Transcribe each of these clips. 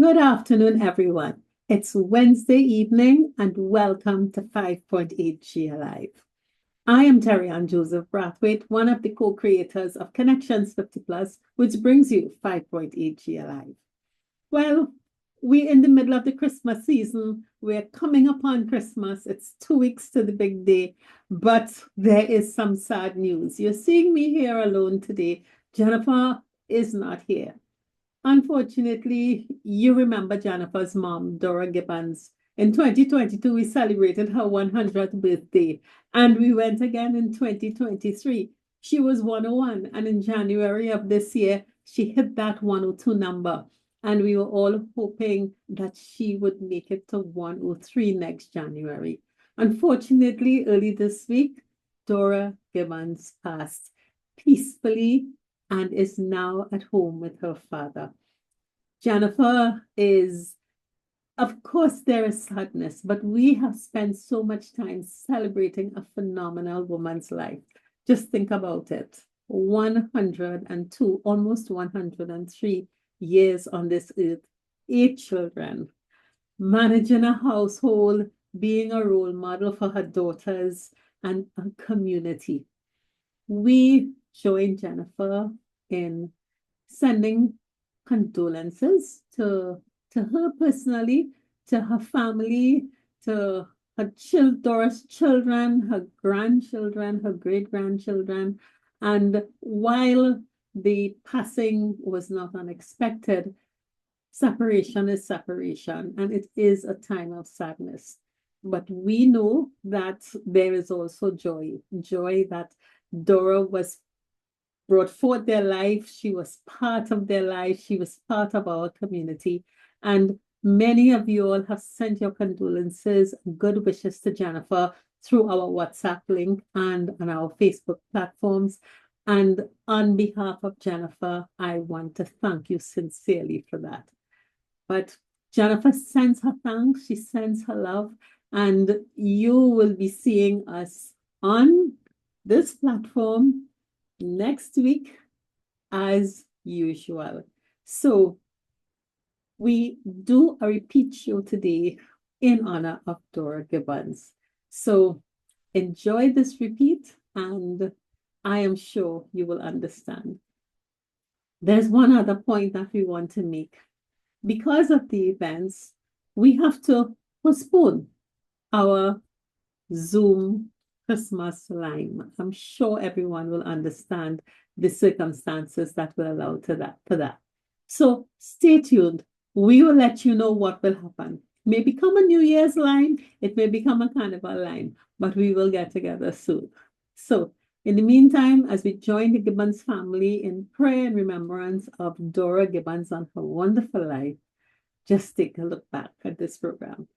Good afternoon, everyone. It's Wednesday evening, and welcome to 5.8 G Alive. I am Terri-Ann Joseph Brathwaite, one of the co-creators of Connections 50 Plus, which brings you 5.8 G Alive. Well, we're in the middle of the Christmas season. We're coming upon Christmas. It's 2 weeks to the big day, but there is some sad news. You're seeing me here alone today. Jennifer is not here. Unfortunately, you remember Jennifer's mom, Dora Gibbons. In 2022, we celebrated her 100th birthday, and we went again in 2023. She was 101, and in January of this year, she hit that 102 number. And we were all hoping that she would make it to 103 next January. Unfortunately, early this week, Dora Gibbons passed peacefully and is now at home with her father. Jennifer is, of course, there is sadness, but we have spent so much time celebrating a phenomenal woman's life. Just think about it. 102, almost 103 years on this earth, 8 children, managing a household, being a role model for her daughters and a community. We join Jennifer in sending condolences to her personally, to her family, to her Dora's children, her grandchildren, her great-grandchildren. And while the passing was not unexpected, separation is separation, and it is a time of sadness. But we know that there is also joy that Dora was brought forth their life. She was part of their life. She was part of our community. And many of you all have sent your condolences, good wishes to Jennifer through our WhatsApp link and on our Facebook platforms. And on behalf of Jennifer, I want to thank you sincerely for that. But Jennifer sends her thanks, she sends her love, and you will be seeing us on this platform next week as usual. So we do a repeat show today in honor of Dora Gibbons. So enjoy this repeat, and I am sure you will understand. There's one other point that we want to make. Because of the events, we have to postpone our Zoom Christmas line. I'm sure everyone will understand the circumstances that will allow for that. So stay tuned. We will let you know what will happen. It may become a New Year's line, it may become a Carnival line, but we will get together soon. So in the meantime, as we join the Gibbons family in prayer and remembrance of Dora Gibbons and her wonderful life, just take a look back at this program.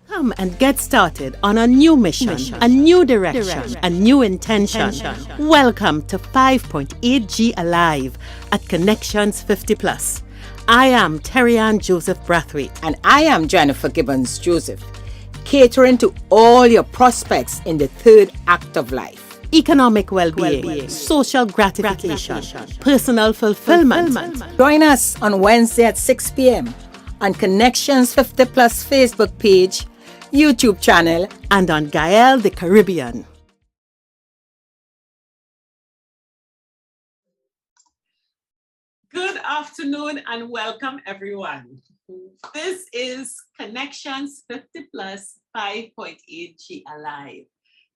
Come and get started on a new mission, a new direction, a new intention. Welcome to 5.8G Alive at Connections 50 Plus. I am Terri-Ann Joseph Brathwaite. And I am Jennifer Gibbons Joseph, catering to all your prospects in the third act of life. Economic well-being, social gratification, personal fulfillment. Join us on Wednesday at 6 p.m. on Connections 50 Plus Facebook page, YouTube channel, and on Gael the Caribbean. Good afternoon and welcome everyone. This is Connections 50 Plus 5.8G Alive.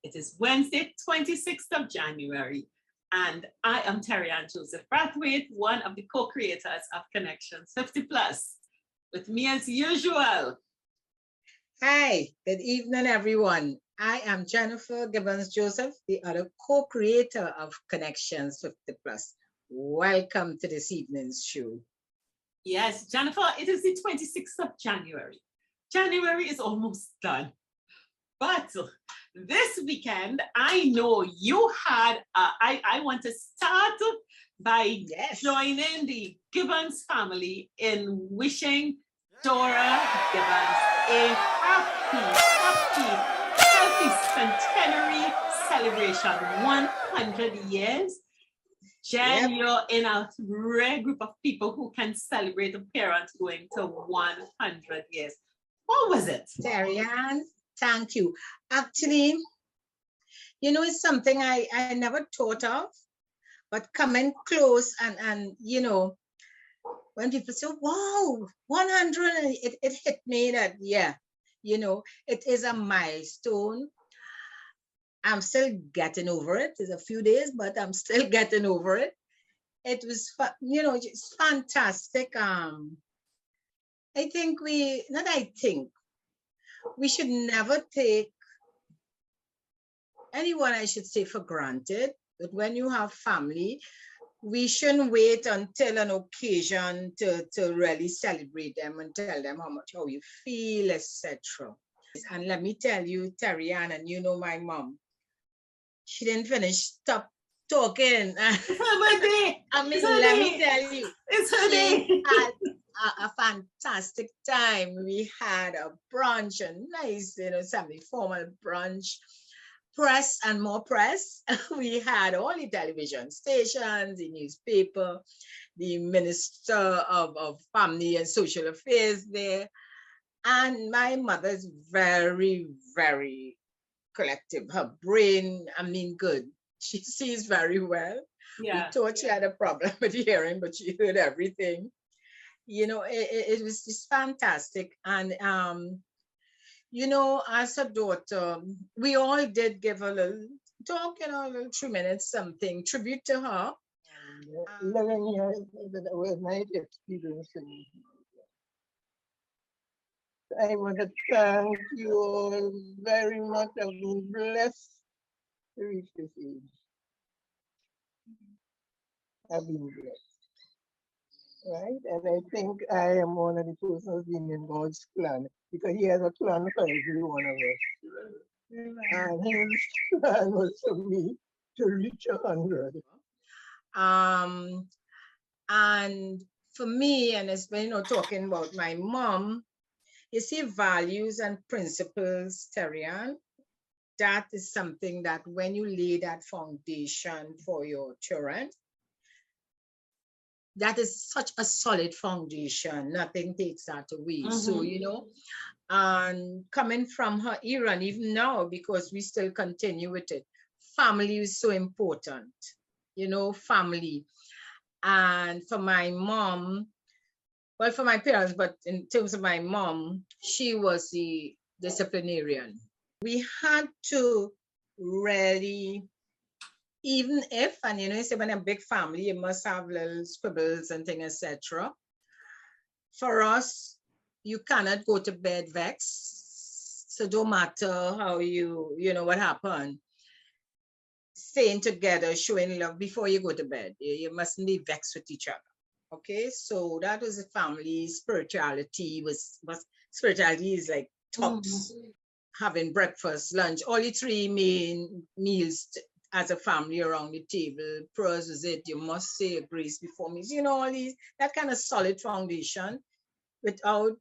It is Wednesday, 26th of January, and I am Terri-Ann Joseph Brathwaite, one of the co-creators of Connections 50 Plus. With me as usual. Hi, good evening, everyone. I am Jennifer Gibbons Joseph, the other co-creator of Connections 50 Plus. Welcome to this evening's show. Yes, Jennifer, it is the 26th of January. January is almost done. But this weekend, I know you had, I want to start by Yes. joining the Gibbons family in wishing Dora Gibbons a happy centenary celebration, 100 years. Jen, Yep. you're in a rare group of people who can celebrate a parent going to 100 years. What was it? Terri-Ann, thank you. Actually, you know, it's something I never thought of, but coming close and you know, when people say, wow, 100, it hit me that, yeah, you know, it is a milestone. I'm still getting over it. It's a few days, but I'm still getting over it. It was, you know, it's fantastic. I think we should never take anyone, I should say, for granted. But when you have family, we shouldn't wait until an occasion to really celebrate them and tell them how you feel, etc. And let me tell you, Terri-Ann, and you know my mom, she didn't finish, stop talking. I mean, let me tell you, she had a fantastic time. We had a brunch, a nice, you know, semi-formal brunch, press and more press. We had all the television stations, the newspaper, the Minister of Family and Social Affairs there. And my mother's very, very collective. Her brain, I mean, good. She sees very well. Yeah. We thought she had a problem with hearing, but she heard everything. You know, it was just fantastic. And, you know, as a daughter, we all did give a little talk, you know, a little 3 minutes, something, tribute to her. 11 years was my experience. I want to thank you all very much. I've been blessed to reach this age. I've been blessed, right? And I think I am one of the persons being in God's plan, because He has a plan for every one of us. And His plan was for me to reach 100. And for me, and it's, you know, talking about my mom, you see, values and principles, Terri-Ann, that is something that when you lay that foundation for your children, that is such a solid foundation. Nothing takes that away. So, you know, and coming from her era, and even now, because we still continue with it, family is so important, you know, family. And for my mom, well, for my parents, but in terms of my mom, she was the disciplinarian. We had to really, even if, and you know, you say when a big family, you must have little squibbles and things, etc. For us, you cannot go to bed vexed. So don't matter how you know, what happened. Staying together, showing love before you go to bed. You mustn't be vexed with each other. Okay, so that was the family. Spirituality spirituality is like tops. Having breakfast, lunch, all the 3 main meals as a family around the table. Prayers is it. You must say a grace before meals. You know, all these, that kind of solid foundation. Without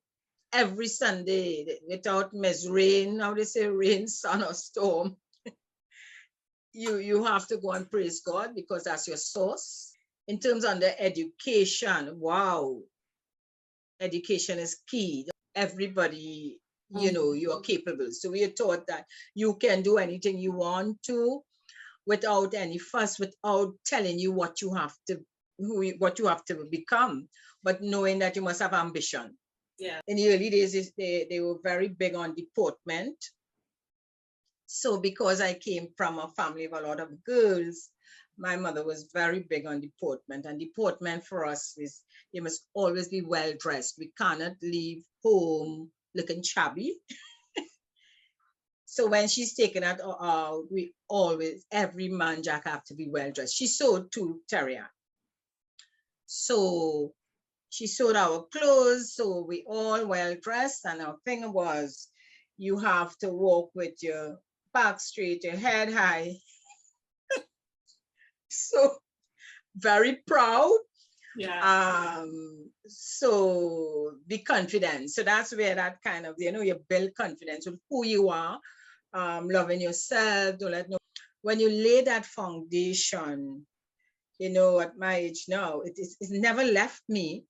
every Sunday, without rain, how they say, rain, sun, or storm. You have to go and praise God, because that's your source. In terms of the education, wow, education is key. Everybody, you know, you are capable. So we are taught that you can do anything you want to without any fuss, without telling you what you have to, what you have to become, but knowing that you must have ambition. Yeah. In the early days, they were very big on deportment. So because I came from a family of a lot of girls, my mother was very big on deportment. And deportment for us is, you must always be well dressed. We cannot leave home looking shabby. So when she's taken out, we always, every man jack have to be well dressed. She sewed too, Terri-Ann. So she sewed our clothes, so we all well dressed. And our thing was, you have to walk with your back straight, your head high. So very proud. Yeah. So be confident. So that's where that kind of, you build confidence with who you are, loving yourself. Don't let no. When you lay that foundation, at my age now, it's never left me.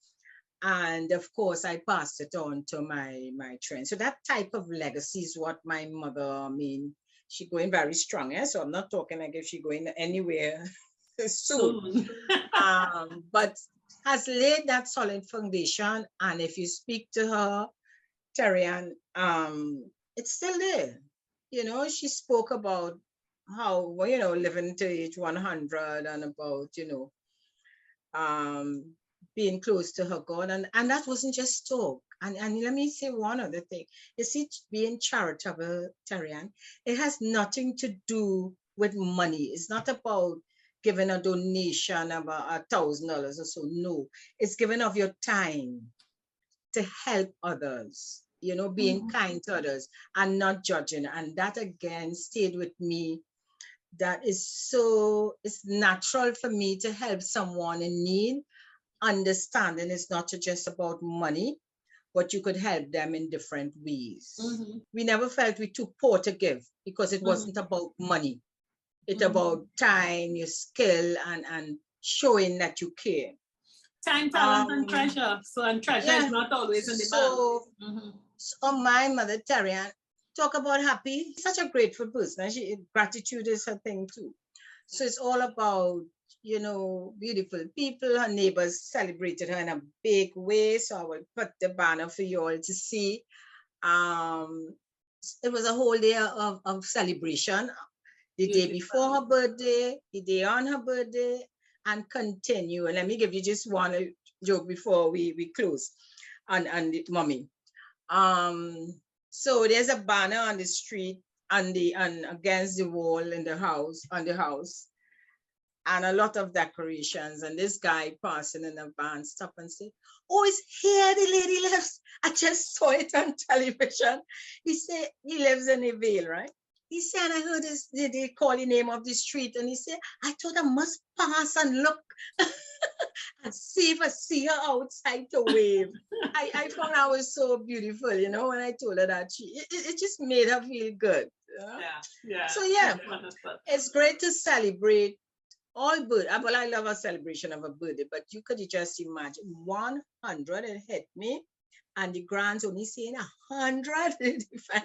And of course, I passed it on to my children. So that type of legacy is what my mother, I mean, she going very strong. So I'm not talking like if she going anywhere soon. But has laid that solid foundation. And if you speak to her, Terri-Ann, it's still there. She spoke about how, living to age 100 and about, being close to her God. And that wasn't just talk. And let me say one other thing. You see, being charitable, Terri-Ann, it has nothing to do with money. It's not about giving a donation about $1,000 or so. No, it's giving of your time to help others, being kind to others and not judging. And that again stayed with me. That is so, it's natural for me to help someone in need. Understanding it's not just about money, but you could help them in different ways. We never felt we too poor to give because it wasn't about money. It's about time, your skill, and showing that you care. Time, talent, and treasure. And treasure is not always in the bank. So my mother, Terri-Ann, talk about happy. Such a grateful person. Gratitude is her thing too. So it's all about, beautiful people. Her neighbors celebrated her in a big way. So I will put the banner for you all to see. It was a whole day of celebration. The day before her birthday, the day on her birthday, and continue. And let me give you just one joke before we close on mommy. So there's a banner on the street and against the wall in the house, and a lot of decorations. And this guy passing in a van stop and say, "Oh, it's here the lady lives. I just saw it on television." He said he lives in a Vale, right? He said, "I heard they call the name of the street." And he said, "I thought I must pass and look and see if I see her outside to wave." I found that was so beautiful, when I told her that it just made her feel good. Yeah. So it's great to celebrate all birthday. Well, I love a celebration of a birthday, but you could just imagine 100 it hit me. And the grants only saying 100.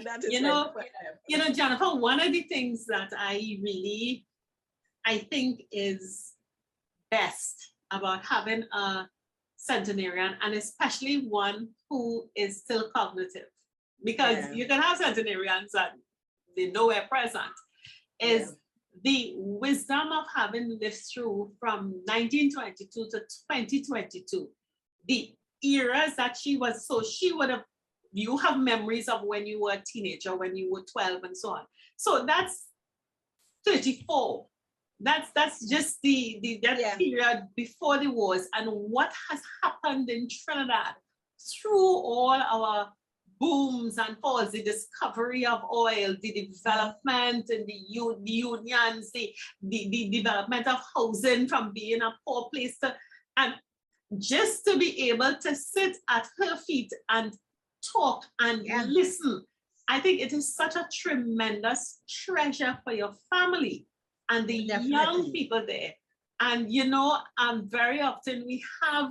That is Jennifer, one of the things that I think is best about having a centenarian, and especially one who is still cognitive, because you can have centenarians and they're nowhere present, is the wisdom of having lived through from 1922 to 2022, the eras that she was, so she would have, you have memories of when you were a teenager, when you were 12 and so on. So that's 34. That's just the period before the wars, and what has happened in Trinidad through all our booms and falls, the discovery of oil, the development and the unions, the development of housing from being a poor place to, and just to be able to sit at her feet and talk and listen. I think it is such a tremendous treasure for your family and the young people there. And very often we have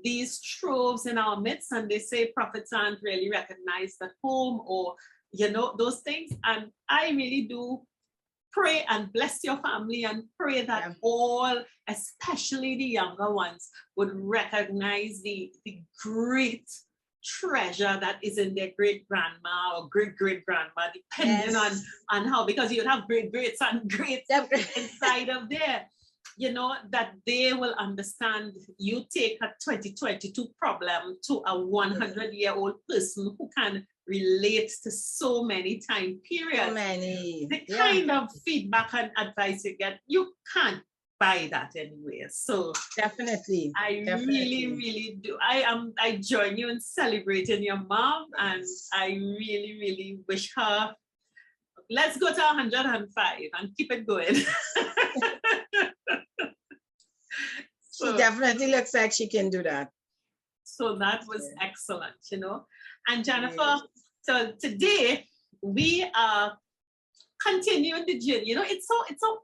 these troves in our midst, and they say prophets aren't really recognized at home, or those things. And I really do pray and bless your family and pray that all, especially the younger ones, would recognize the great treasure that is in their great grandma or great grandma, depending on how, because you'd have greats and greats inside of there, that they will understand. You take a 2022 problem to a 100-year-old person who can relate to so many time periods. The kind of feedback and advice you get, you can't buy that anywhere. So definitely, I really do. I join you in celebrating your mom, and I really wish her. Let's go to 105 and keep it going. She definitely looks like she can do that. So that was excellent, you know. And Jennifer, so today we are continuing the journey. You know, it's so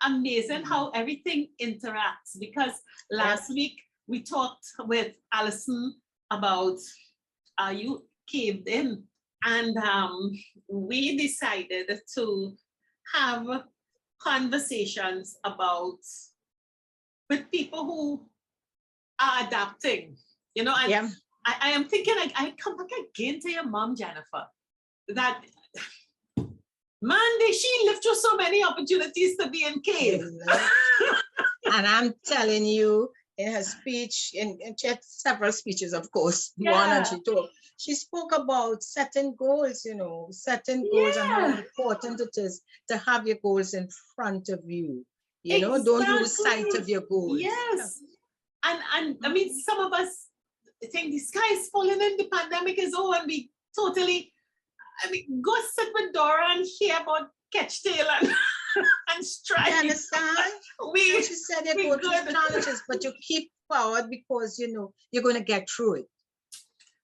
amazing how everything interacts, because last week we talked with Alison about you caved in, and we decided to have conversations about with people who are adapting, you know. And I am thinking, I come back again to your mom, Jennifer, that man, she lived through so many opportunities to be in cave. And I'm telling you, in her speech, and she had several speeches, of course, one, and she spoke about setting goals, you know, setting goals and how important it is to have your goals in front of you. You know, don't lose sight of your goals. Yes. And I mean, some of us think the sky is falling and the pandemic is over, and we totally, I mean, go sit with Dora and hear about catch tail and strike. You understand? She said you go through challenges, but you keep forward because you know you're going to get through it.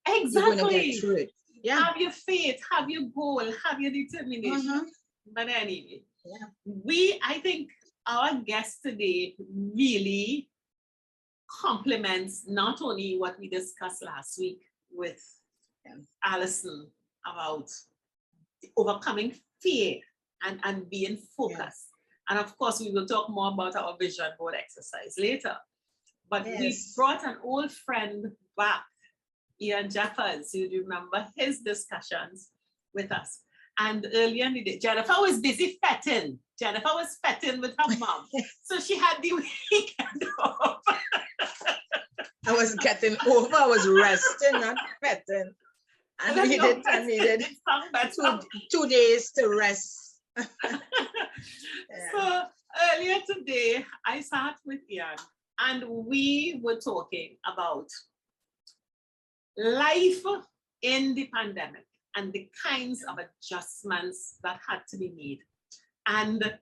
Exactly. You're going to get through it. Yeah. Have your faith, have your goal, have your determination. But anyway, I think our guest today really complements not only what we discussed last week with Alison about overcoming fear and being focused. And of course, we will talk more about our vision board exercise later. But we brought an old friend back, Ian Jeffers. You remember his discussions with us. And earlier in the day, Jennifer was busy fetting. Jennifer was fetting with her mom. So she had the weekend off. I was getting over, I was resting, not fetting. I needed 2 days to rest. So earlier today, I sat with Ian and we were talking about life in the pandemic and the kinds of adjustments that had to be made. And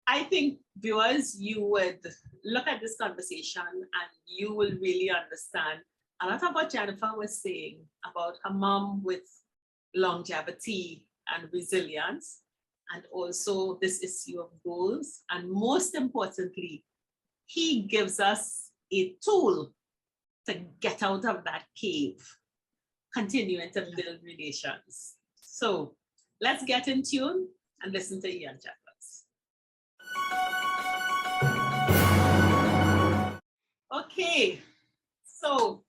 I think viewers, you would look at this conversation and you will really understand a lot of what Jennifer was saying about her mom with longevity and resilience, and also this issue of goals. And most importantly, he gives us a tool to get out of that cave, continuing to build relations. So let's get in tune and listen to Ian Jeffers. Okay, so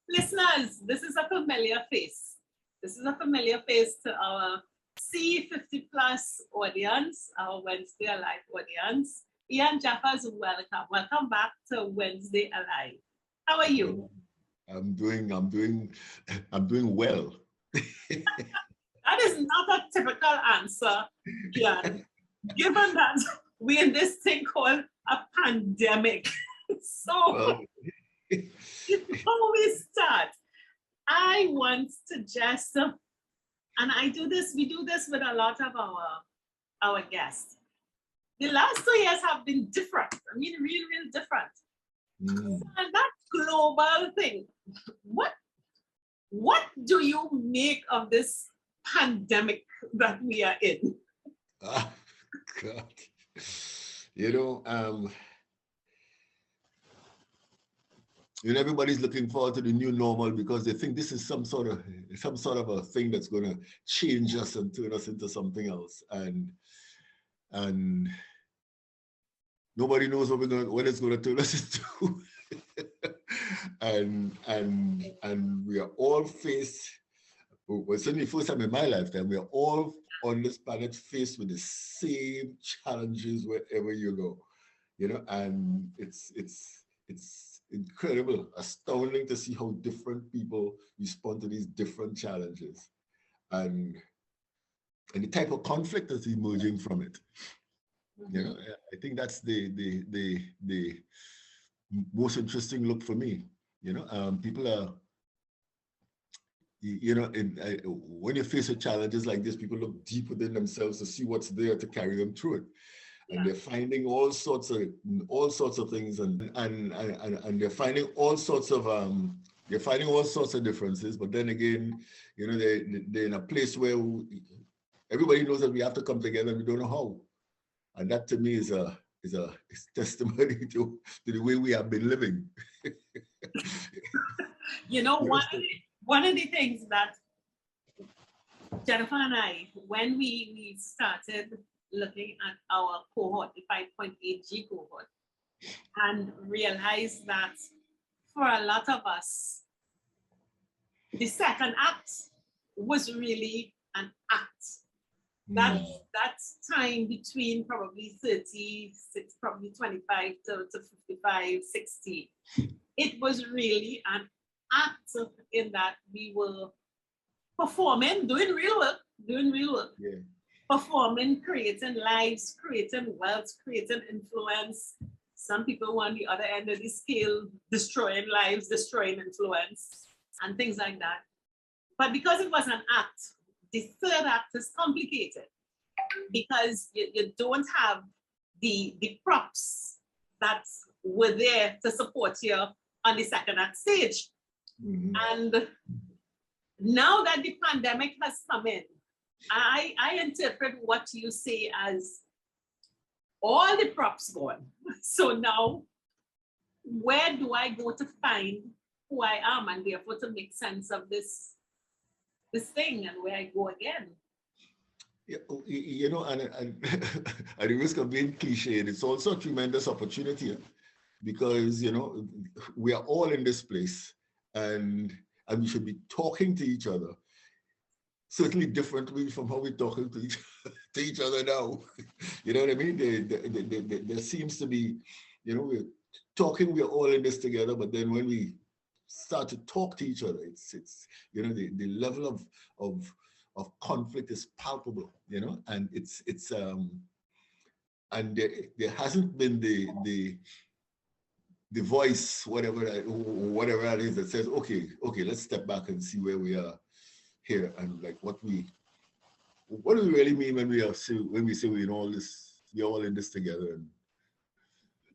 listeners, this is a familiar face. This is a familiar face to our C50 plus audience, our Wednesday Alive audience. Ian Jeffers, welcome. Welcome back to Wednesday Alive. How are you? I'm doing well. That is not a typical answer, Ian, given that we're in this thing called a pandemic. So before we start, I want to just, and we do this with a lot of our guests. The last 2 years have been different. I mean, real different. And that global thing, what do you make of this pandemic that we are in? Oh, God. You know, everybody's looking forward to the new normal because they think this is some sort of a thing that's going to change us and turn us into something else. And nobody knows what it's going to turn us into. and we are all faced, well, certainly first time in my lifetime, we are all on this planet faced with the same challenges wherever you go, you know, and it's incredible, astounding to see how different people respond to these different challenges and the type of conflict that's emerging from it. You know, I think that's the most interesting look for me. You know, people are, you know, when you face with challenges like this, people look deep within themselves to see what's there to carry them through it. and they're finding all sorts of things, and they're finding all sorts of differences. But then again, you know, they're in a place where everybody knows that we have to come together, and we don't know how. And that to me is testimony to the way we have been living. You know, one of the things that Jennifer and I, when we started looking at our cohort, the 5.8G cohort, and realized that for a lot of us, the second act was really an act. That time between probably 36, probably 25 to 55, 60, it was really an act in that we were performing, doing real work, Yeah. performing, creating lives, creating wealth, creating influence. Some people were on the other end of the scale, destroying lives, destroying influence, and things like that. But because it was an act, the third act is complicated because you don't have the props that were there to support you on the second act stage. Mm-hmm. And now that the pandemic has come in, I interpret what you say as all the props gone. So now, where do I go to find who I am, and therefore to make sense of this thing, and where I go again? Yeah, you know, and at the risk of being cliched, it's also a tremendous opportunity, because, you know, we are all in this place, and we should be talking to each other certainly differently from how we're talking to each other now. You know what I mean? There seems to be, you know, we're all in this together, but then when we start to talk to each other, it's you know, the level of conflict is palpable, you know, and and there hasn't been the voice, whatever that is, that says, okay, let's step back and see where we are here, and like what do we really mean when we say we're in all this, we're all in this together, and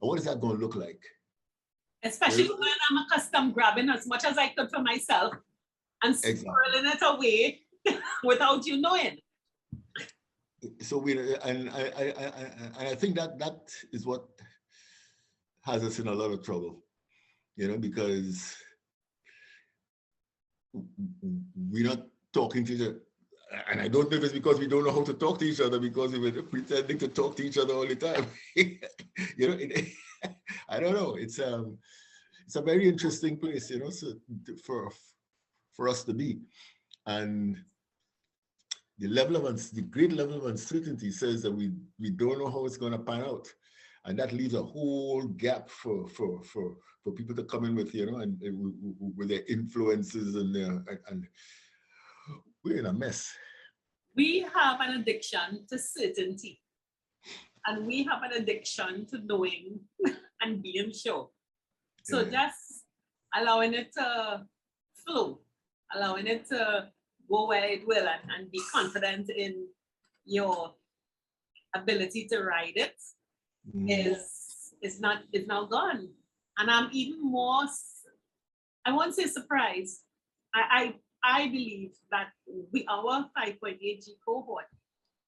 what is that going to look like? Especially when I'm accustomed grabbing as much as I could for myself and swirling it away without you knowing. So I think that is what has us in a lot of trouble, you know, because we're not talking to each other. And I don't know if it's because we don't know how to talk to each other, because we were pretending to talk to each other all the time. You know, I don't know. It's a very interesting place, you know, so for us to be. And the great level of uncertainty says that we don't know how it's going to pan out. And that leaves a whole gap for people to come in with, you know, and with their influences and we're in a mess. We have an addiction to certainty, and we have an addiction to knowing and being sure. So just allowing it to flow, allowing it to go where it will, and be confident in your ability to ride it is now gone. And I'm even more, I won't say surprised. I believe that our 5.8G cohort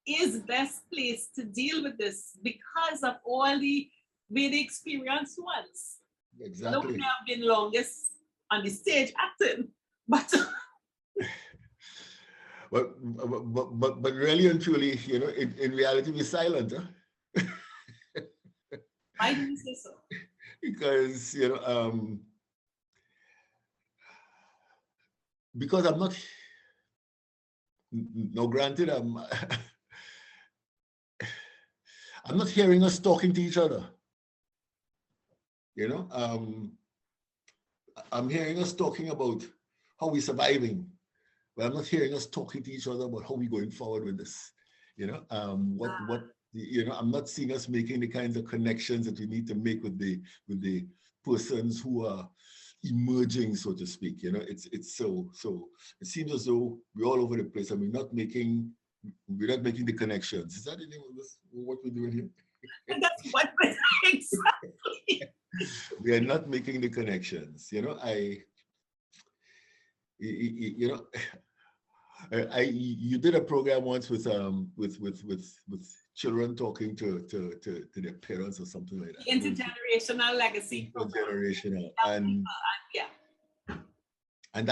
is best placed to deal with this because of all the really experienced ones. Exactly. We may have been longest on the stage acting, but but really and truly, you know, in reality, we're silent. Huh? Why do you say so? Because, you know, because I'm not, no, granted, I'm not hearing us talking to each other. You know, I'm hearing us talking about how we're surviving, but I'm not hearing us talking to each other about how we're going forward with this. You know, you know, I'm not seeing us making the kinds of connections that we need to make with the persons who are emerging, so to speak. You know, it's so it seems as though we're all over the place and we're not making the connections. Is that the name of this, what we're doing here? That's what exactly. We are not making the connections. You know, you know, you did a program once with children talking to their parents or something like that. Intergenerational legacy program. Intergenerational, Yeah. and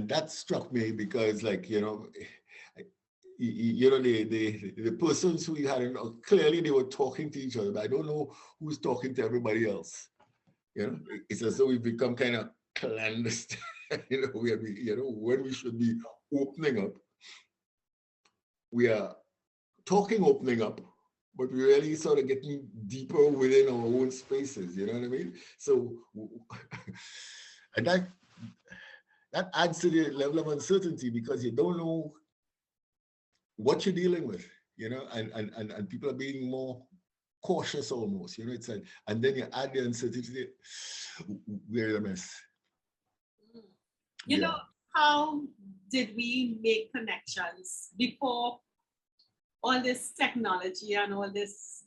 that struck me because, like, you know, the persons who you had, clearly they were talking to each other, but I don't know who's talking to everybody else. You know, it's as though we've become kind of clandestine. You know, when we should be opening up, we are talking opening up, but we're really sort of getting deeper within our own spaces. You know what I mean? So, and that adds to the level of uncertainty because you don't know what you're dealing with, you know, and people are being more cautious almost, you know. It's like, and then you add the uncertainty, we're in a mess. You know, how did we make connections before all this technology and all this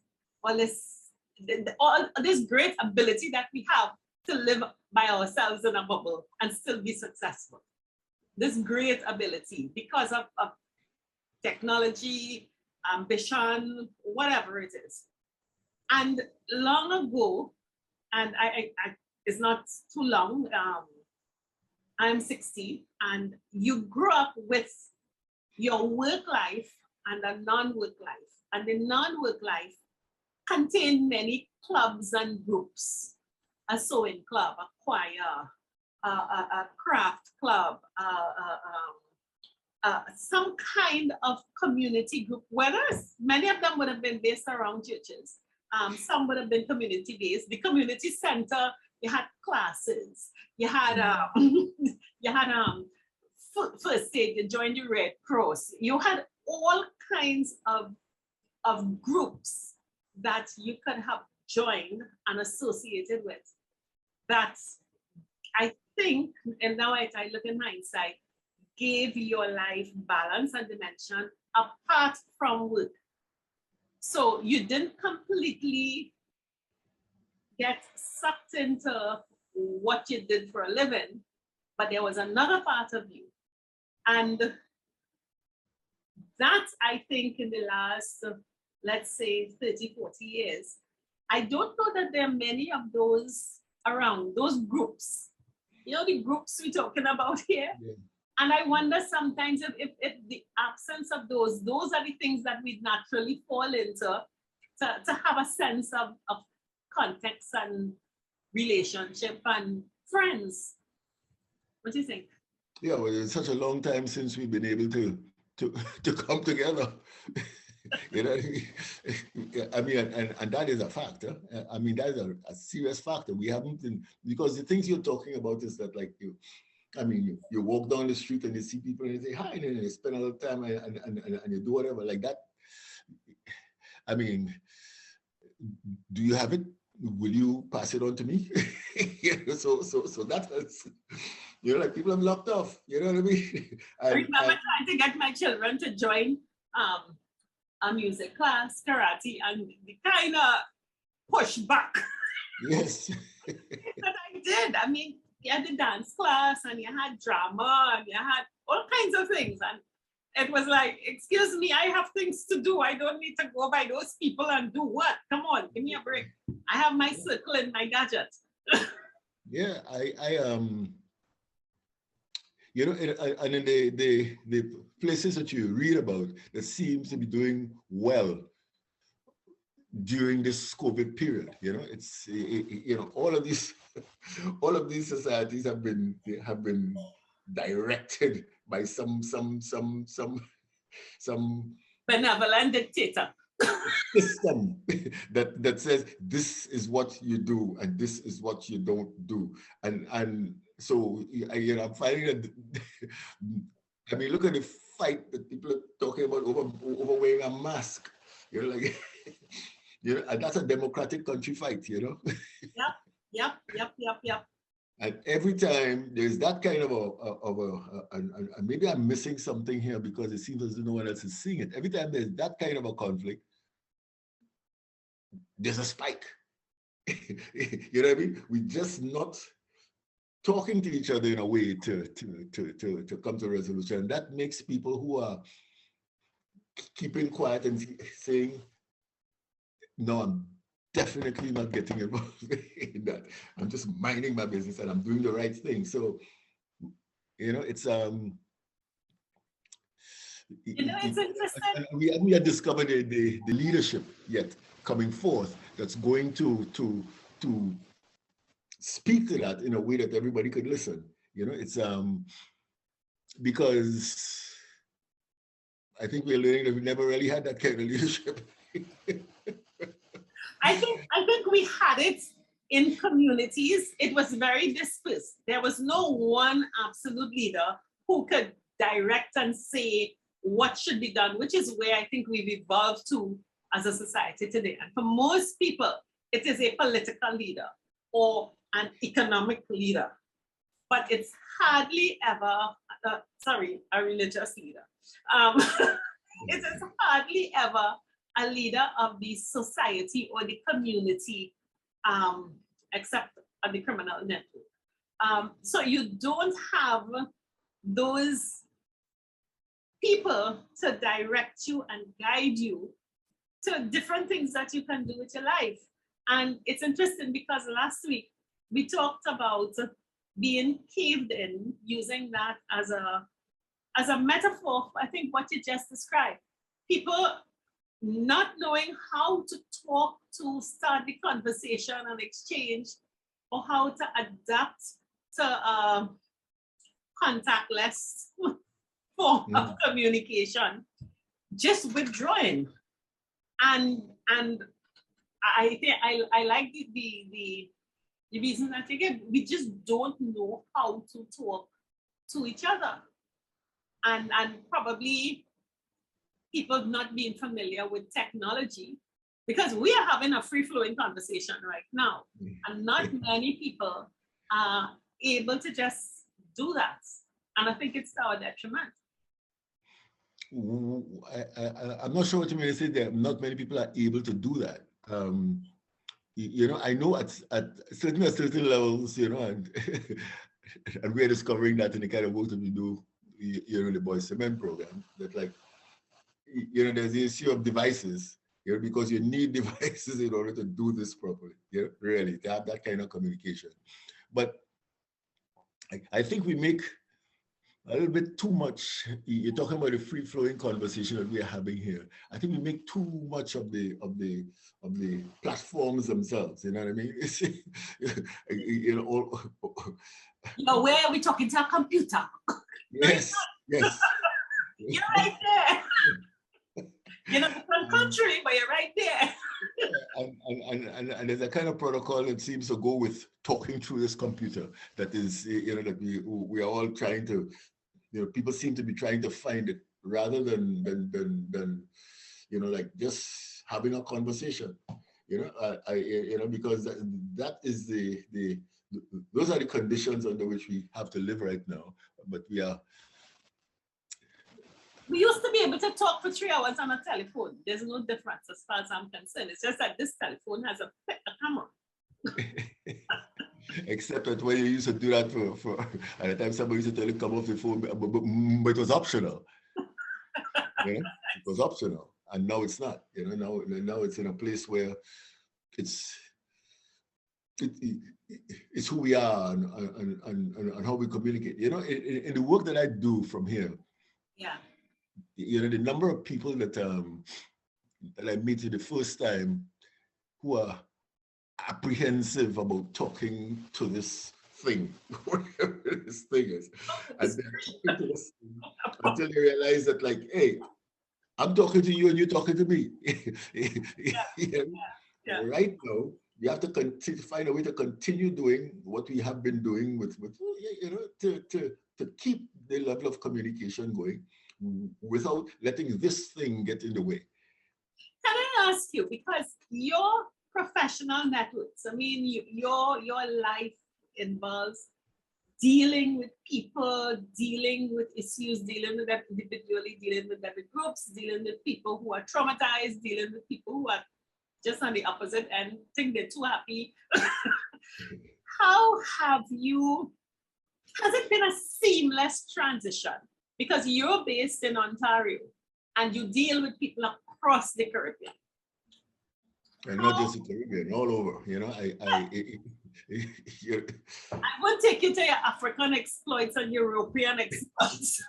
great ability that we have to live by ourselves in a bubble and still be successful? This great ability because of technology, ambition, whatever it is. And long ago, and I it's not too long, I'm 60, and you grew up with your work life and a non-work life. And the non-work life contained many clubs and groups, a sewing club, a choir, a craft club, some kind of community group, whether many of them would have been based around churches. Some would have been community-based. The community center, you had classes, you had first aid, you joined the Red Cross. You had all kinds of groups that you could have joined and associated with. That I think, and now I look in hindsight, gave your life balance and dimension apart from work. So you didn't completely get sucked into what you did for a living, but there was another part of you. And that, I think, in the last, let's say 30, 40 years, I don't know that there are many of those around, those groups. You know, the groups we're talking about here? Yeah. And I wonder sometimes if the absence of those are the things that we naturally fall into to have a sense of context and relationship and friends. What do you think? Yeah, well, it's such a long time since we've been able to come together. You know what I mean? I mean, and that is a factor. I mean, that is a serious factor. We haven't been, because the things you're talking about is that, like, you walk down the street and you see people and you say hi, and you spend a lot of time and you do whatever like that. I mean, do you have it? Will you pass it on to me? So that was, you know, like, people have locked off. You know what I mean? I remember trying to get my children to join a music class, karate, and they kind of pushed back. Yes. But I did. I mean, you had the dance class and you had drama and you had all kinds of things. And it was like, excuse me, I have things to do. I don't need to go by those people and do what? Come on, give me a break. I have my circle and my gadget. Yeah, you know, and in the places that you read about that seems to be doing well during this COVID period, you know, it's, you know, all of these societies have been directed by some benevolent dictator system that says this is what you do and this is what you don't do, and so, you know, I'm finding that, I mean, look at the fight that people are talking about over wearing a mask. You know, like, you know, and that's a democratic country fight, you know. Yep. And every time there's that kind of a maybe I'm missing something here because it seems as though no one else is seeing it. Every time there's that kind of a conflict, there's a spike. You know what I mean? We're just not talking to each other in a way to come to a resolution. And that makes people who are keeping quiet and saying, no, I'm definitely not getting involved in that. I'm just minding my business and I'm doing the right thing. So, you know, it's it's interesting. we have discovered the leadership yet coming forth that's going to speak to that in a way that everybody could listen. You know, it's because I think we're learning that we never really had that kind of leadership. I think we had it in communities. It was very dispersed. There was no one absolute leader who could direct and say what should be done, which is where I think we've evolved to as a society today. And for most people, it is a political leader or an economic leader, but it's hardly ever, a religious leader. It is hardly ever a leader of the society or the community, except at the criminal network. So you don't have those people to direct you and guide you to different things that you can do with your life. And it's interesting because last week we talked about being caved in, using that as a metaphor for, I think, what you just described. People not knowing how to talk to start the conversation and exchange, or how to adapt to contactless form of communication, just withdrawing. And I think I like the reason that you give. We just don't know how to talk to each other, and probably people not being familiar with technology, because we are having a free-flowing conversation right now, and not many people are able to just do that. And I think it's to our detriment. I'm not sure what you mean to say that not many people are able to do that. You know, I know at certain levels, you know, and and we're discovering that in the kind of work that we do, you know, the Boys to Men program, that, like, you know, there's the issue of devices, you know, because you need devices in order to do this properly, you know, really, to have that kind of communication. But I think we make a little bit too much. You're talking about the free-flowing conversation that we're having here. I think we make too much of the platforms themselves. You know what I mean? You know, where are we talking to a computer? Yes, yes. You're right there. You're in a different country, but you're right there. And there's a kind of protocol that seems to go with talking through this computer that is, you know, that we are all trying to, you know, people seem to be trying to find it rather than you know, like just having a conversation, you know, you know, because that is those are the conditions under which we have to live right now. But we used to be able to talk for 3 hours on a telephone. There's no difference as far as I'm concerned. It's just that this telephone has a camera. Except that when you used to do that for at the time somebody used to tell you come off the phone, but it was optional. You know? It was optional, and now it's not. You know, now it's in a place where it's who we are and how we communicate. You know, in the work that I do from here. Yeah. You know, the number of people that I meet for the first time who are apprehensive about talking to this thing, whatever this thing is, and then talking to this thing until you realize that, like, hey, I'm talking to you and you're talking to me. Yeah. Right now, you have to find a way to continue doing what we have been doing with you know, to keep the level of communication going without letting this thing get in the way. Can I ask you, because your professional networks, I mean, your life involves dealing with people, dealing with issues, dealing with them individually, dealing with them in groups, dealing with people who are traumatized, dealing with people who are just on the opposite end, think they're too happy. How has it been a seamless transition? Because you're based in Ontario and you deal with people across the Caribbean. And not just the Caribbean, all over, I will take you to your African exploits and European exploits.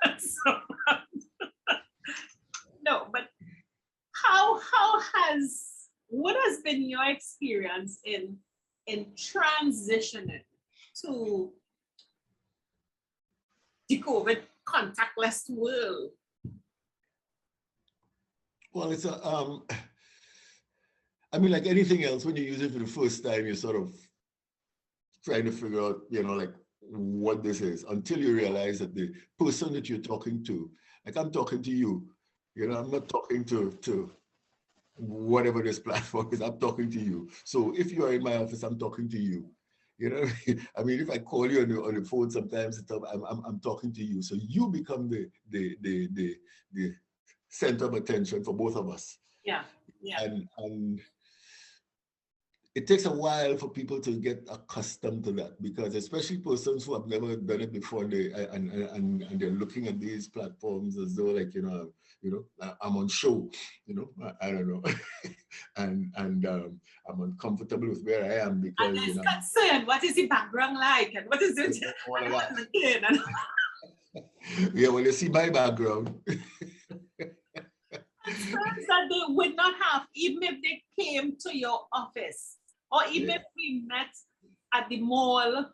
No, but what has been your experience in transitioning to the COVID contactless world? Well, it's I mean, like anything else, when you use it for the first time, you're sort of trying to figure out, like what this is, until you realize that the person that you're talking to, like I'm talking to you, I'm not talking to whatever this platform is, I'm talking to you. So if you are in my office, I'm talking to you. I mean, if I call you on the phone, sometimes I'm talking to you. So you become the center of attention for both of us. Yeah. And it takes a while for people to get accustomed to that, because especially persons who have never done it before, and they're looking at these platforms as though, like, I'm on show, I don't know, and I'm uncomfortable with where I am because and concerned, what is the background like, and what is it? Yeah, well, you see my background. That they would not have, even if they came to your office, or even if we met at the mall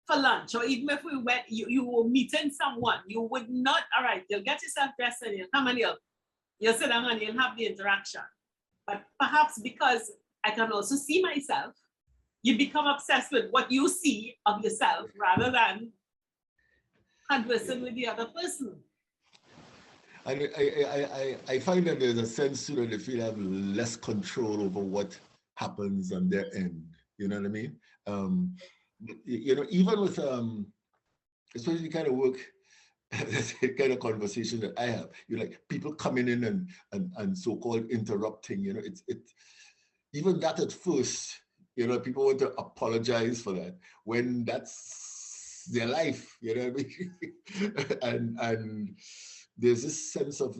for lunch, or even if we went, you were meeting someone, you would not, all right, you'll get yourself dressed and you'll come and you'll sit down and you'll have the interaction. But perhaps because I can also see myself, you become obsessed with what you see of yourself rather than conversing with the other person. And I find that there's a sense too that they feel have less control over what happens on their end. You know what I mean? Even with especially the kind of work, the kind of conversation that I have, like people coming in and so-called interrupting. It's even that at first, people want to apologize for that when that's their life. You know what I mean? and there's this sense of,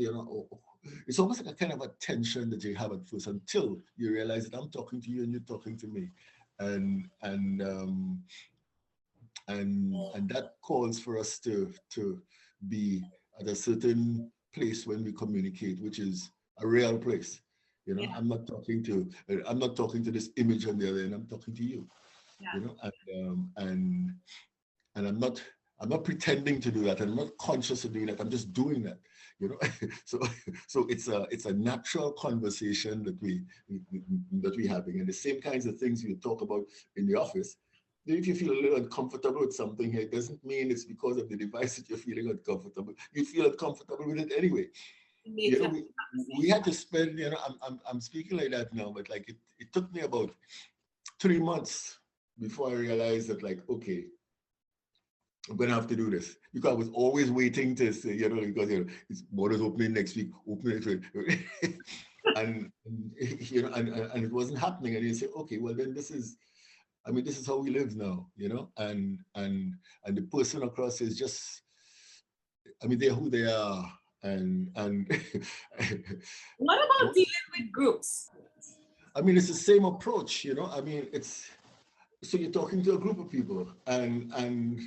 it's almost like a kind of a tension that you have at first until you realize that I'm talking to you and you're talking to me. And that calls for us to be at a certain place when we communicate, which is a real place. I'm not talking to this image on the other end, I'm talking to you. And I'm not pretending to do that. I'm not conscious of doing that. I'm just doing that, So it's a natural conversation that we're having, and the same kinds of things you talk about in the office. If you feel a little uncomfortable with something here, it doesn't mean it's because of the device that you're feeling uncomfortable. You feel uncomfortable with it anyway. We had to spend. I'm speaking like that now, but like it took me about 3 months before I realized that, like, okay, I'm gonna have to do this, because I was always waiting to say, because it's borders opening next week, and it wasn't happening. And you say, okay, well then this is how we live now, and the person across is just, they're who they are, and what about dealing with groups? It's the same approach, it's. So you're talking to a group of people, and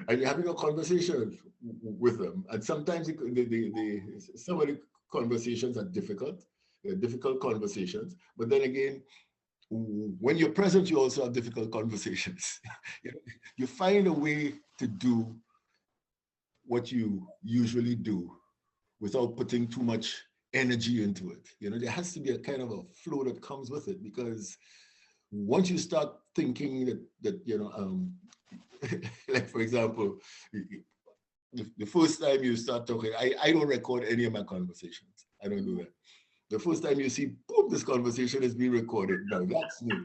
you're having a conversation with them. And sometimes some of the conversations are difficult. They're difficult conversations. But then again, when you're present, you also have difficult conversations. You find a way to do what you usually do without putting too much energy into it. There has to be a kind of a flow that comes with it, because once you start thinking that like, for example, the first time you start talking, I don't record any of my conversations. I don't do that. The first time you see, boom, this conversation is being recorded. Now that's me.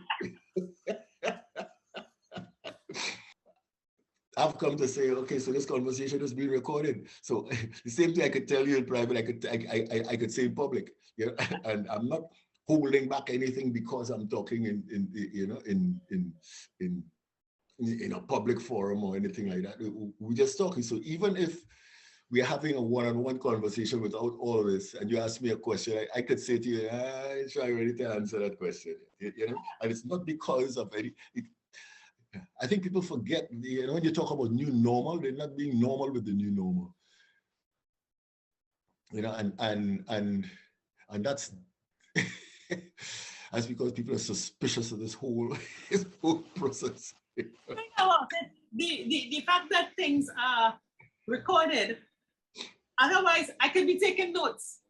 I've come to say, okay, so this conversation is being recorded. So the same thing I could tell you in private, I could say in public. Yeah, and I'm not holding back anything because I'm talking in a public forum or anything like that. We're just talking. So even if we're having a one-on-one conversation without all this, and you ask me a question, I could say to you, I'm trying ready to answer that question. And it's not because of any. I think people forget, when you talk about new normal, they're not being normal with the new normal. And that's that's because people are suspicious of this whole process. The fact that things are recorded, otherwise I could be taking notes.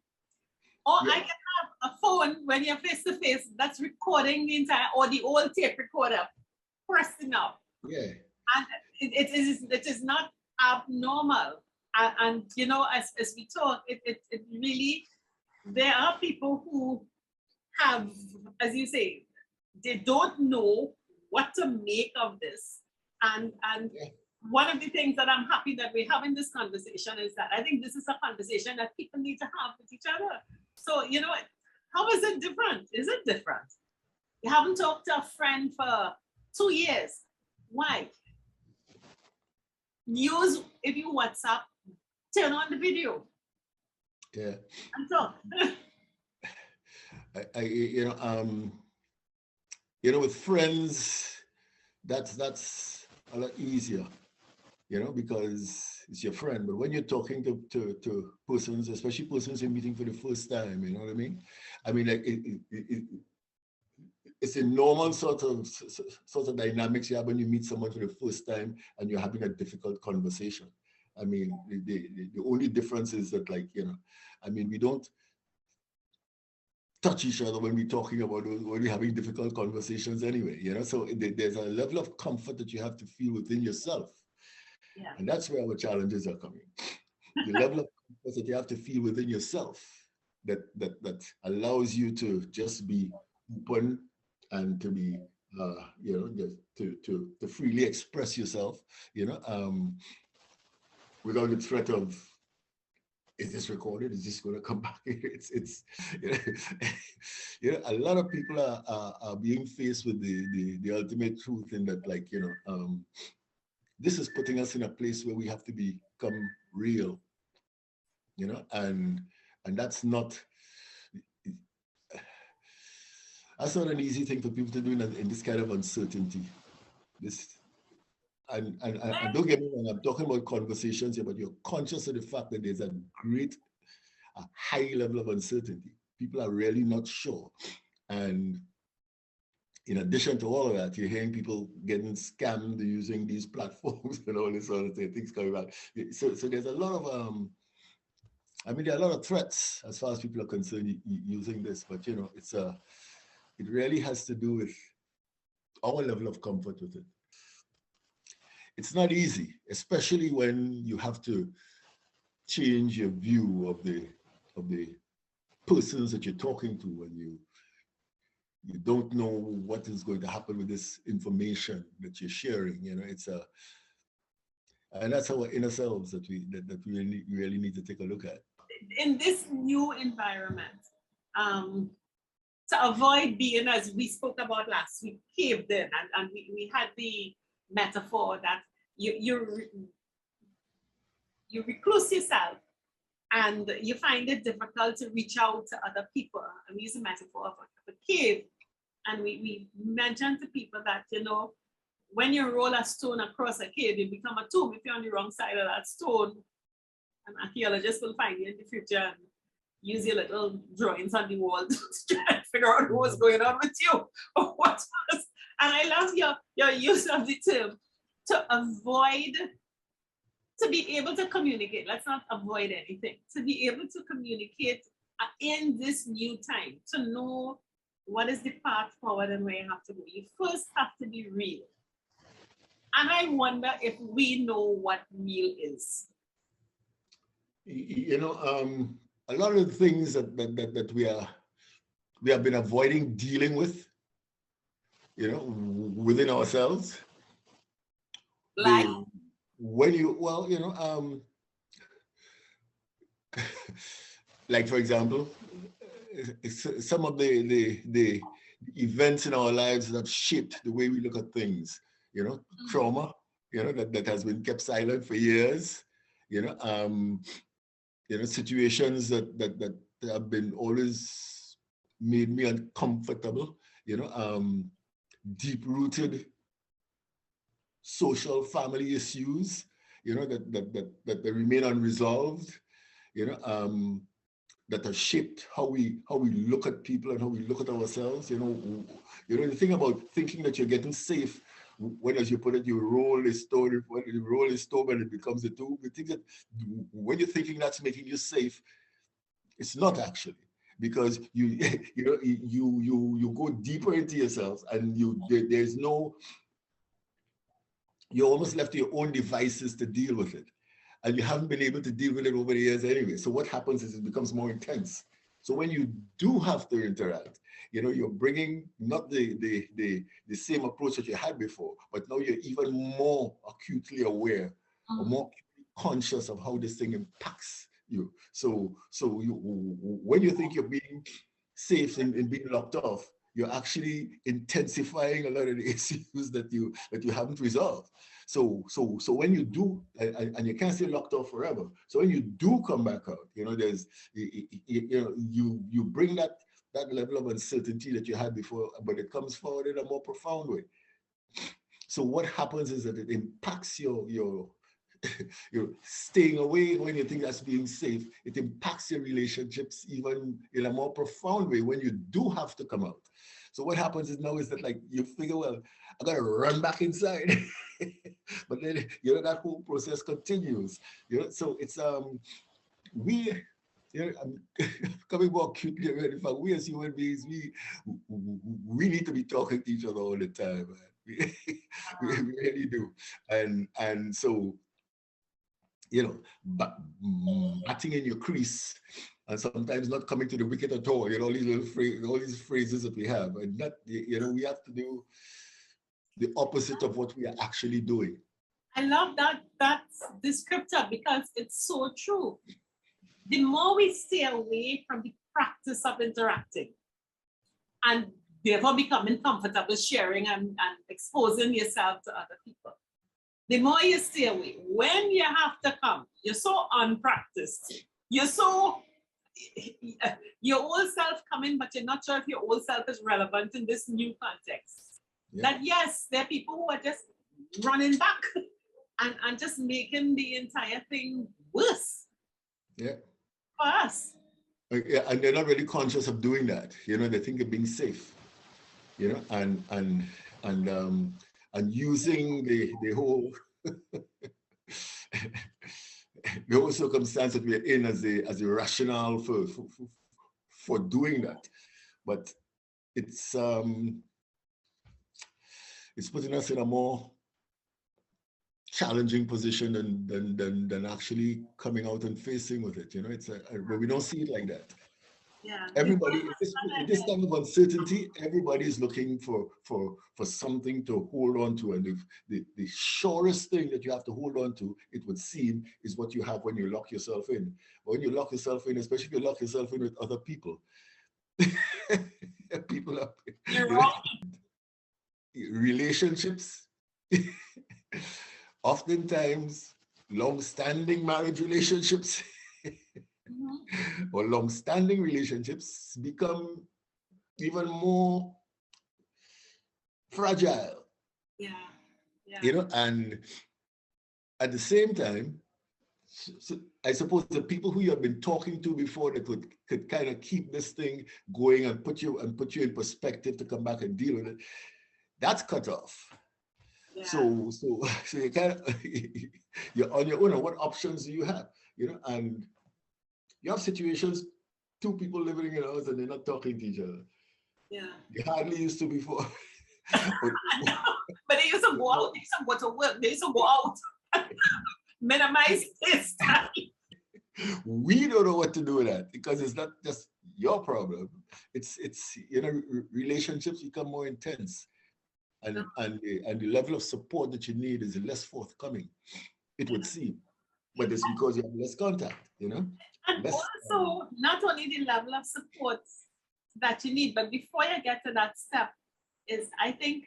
Or I can have a phone when you're face to face that's recording the entire, or the old tape recorder pressed enough. Yeah. And it is not abnormal. And as we talk, it really, there are people who have, as you say, they don't know what to make of this. And one of the things that I'm happy that we're having this conversation is that I think this is a conversation that people need to have with each other. So, how is it different? Is it different? You haven't talked to a friend for 2 years. Why? News, if you WhatsApp, turn on the video. Yeah. And talk. With friends, that's a lot easier, because it's your friend. But when you're talking to persons, especially persons you're meeting for the first time, you know what I mean? I mean, it's a normal sort of dynamics you have when you meet someone for the first time and you're having a difficult conversation. I mean, the only difference is that, we don't touch each other when we're talking about, when we're having difficult conversations anyway, so there's a level of comfort that you have to feel within yourself. Yeah. And that's where our challenges are coming. The level of comfort that you have to feel within yourself that allows you to just be open and to be, to freely express yourself, without the threat of, is this recorded? Is this going to come back? It's a lot of people are being faced with the ultimate truth in that, this is putting us in a place where we have to become real, and that's not an easy thing for people to do in this kind of uncertainty. And don't get me wrong, I'm talking about conversations here, but you're conscious of the fact that there's a high level of uncertainty. People are really not sure. And in addition to all of that, you're hearing people getting scammed using these platforms and all this sort of things coming back. So there's a lot of, there are a lot of threats as far as people are concerned using this, but it really has to do with our level of comfort with it. It's not easy, especially when you have to change your view of the persons that you're talking to, when you don't know what is going to happen with this information that you're sharing. And that's our inner selves that we really need to take a look at. In this new environment, to avoid being, as we spoke about last week, caved in, and we had the metaphor that you recluse yourself and you find it difficult to reach out to other people. And we use a metaphor of a cave. And we mentioned to people that, when you roll a stone across a cave, you become a tomb. If you're on the wrong side of that stone, an archaeologist will find you in the future and use your little drawings on the wall to try and figure out what was going on with you or what was. And I love your use of the term, to avoid, to be able to communicate. Let's not avoid anything. To be able to communicate in this new time, to know what is the path forward and where you have to go. You first have to be real. And I wonder if we know what real is. A lot of the things that we have been avoiding dealing with, within ourselves. Like? when you, well, like for example, some of the events in our lives that have shaped the way we look at things, trauma, that has been kept silent for years, situations that have been always made me uncomfortable, deep-rooted social family issues, that remain unresolved, that have shaped how we look at people and how we look at ourselves. The thing about thinking that you're getting safe, when, as you put it, your role is stored, when the role is stored and it becomes the tool. We think that when you're thinking that's making you safe, it's not actually, because you go deeper into yourself, and there's no, you're almost left to your own devices to deal with it. And you haven't been able to deal with it over the years anyway. So what happens is it becomes more intense. So when you do have to interact, you're bringing not the same approach that you had before, but now you're even more acutely aware or more conscious of how this thing impacts you. So when you think you're being safe in being locked off, you're actually intensifying a lot of the issues that you haven't resolved. So when you do, and you can't stay locked off forever. So when you do come back out, there's, you bring that level of uncertainty that you had before, but it comes forward in a more profound way. So what happens is that it impacts your staying away when you think that's being safe. It impacts your relationships even in a more profound way when you do have to come out. So what happens is now is that, like, you figure, well, I gotta run back inside. But then, that whole process continues. So it's we, I'm coming more acutely already. In fact, we as human beings, we need to be talking to each other all the time, man. We really do. And so, batting in your crease, and sometimes not coming to the wicket at all. All these little phrases, all these phrases that we have, and that, we have to do the opposite of what we are actually doing. I love that's descriptor, because it's so true. The more we stay away from the practice of interacting and therefore becoming comfortable sharing and exposing yourself to other people, the more you stay away. When you have to come, you're so unpracticed. You're so, your old self coming, but you're not sure if your old self is relevant in this new context. Yeah. That yes, there are people who are just running back and just making the entire thing worse. Yeah. For us. Yeah, and they're not really conscious of doing that. They think they're being safe. And using the whole the whole circumstance that we're in as a rationale for doing that. But it's putting us in a more challenging position than actually coming out and facing with it. But we don't see it like that. Yeah. Everybody, in this time of uncertainty, everybody is looking for something to hold on to, and the surest thing that you have to hold on to, it would seem, is what you have when you lock yourself in. When you lock yourself in, especially if you lock yourself in with other people, people are, relationships, oftentimes long-standing marriage relationships. Or long-standing relationships become even more fragile. Yeah. And at the same time, so I suppose the people who you have been talking to before that could kind of keep this thing going and put you in perspective to come back and deal with it, that's cut off. Yeah. So you kind of you're on your own. And what options do you have? And you have situations, two people living in a house and they're not talking to each other. Yeah. They hardly used to before. But they used to go out, they used to go to work, they used to go out. Minimize this time. We don't know what to do with that, because it's not just your problem. It's relationships become more intense, and the level of support that you need is less forthcoming. it would seem. But it's because you have less contact, you know? And also, not only the level of support that you need, but before you get to that step, is I think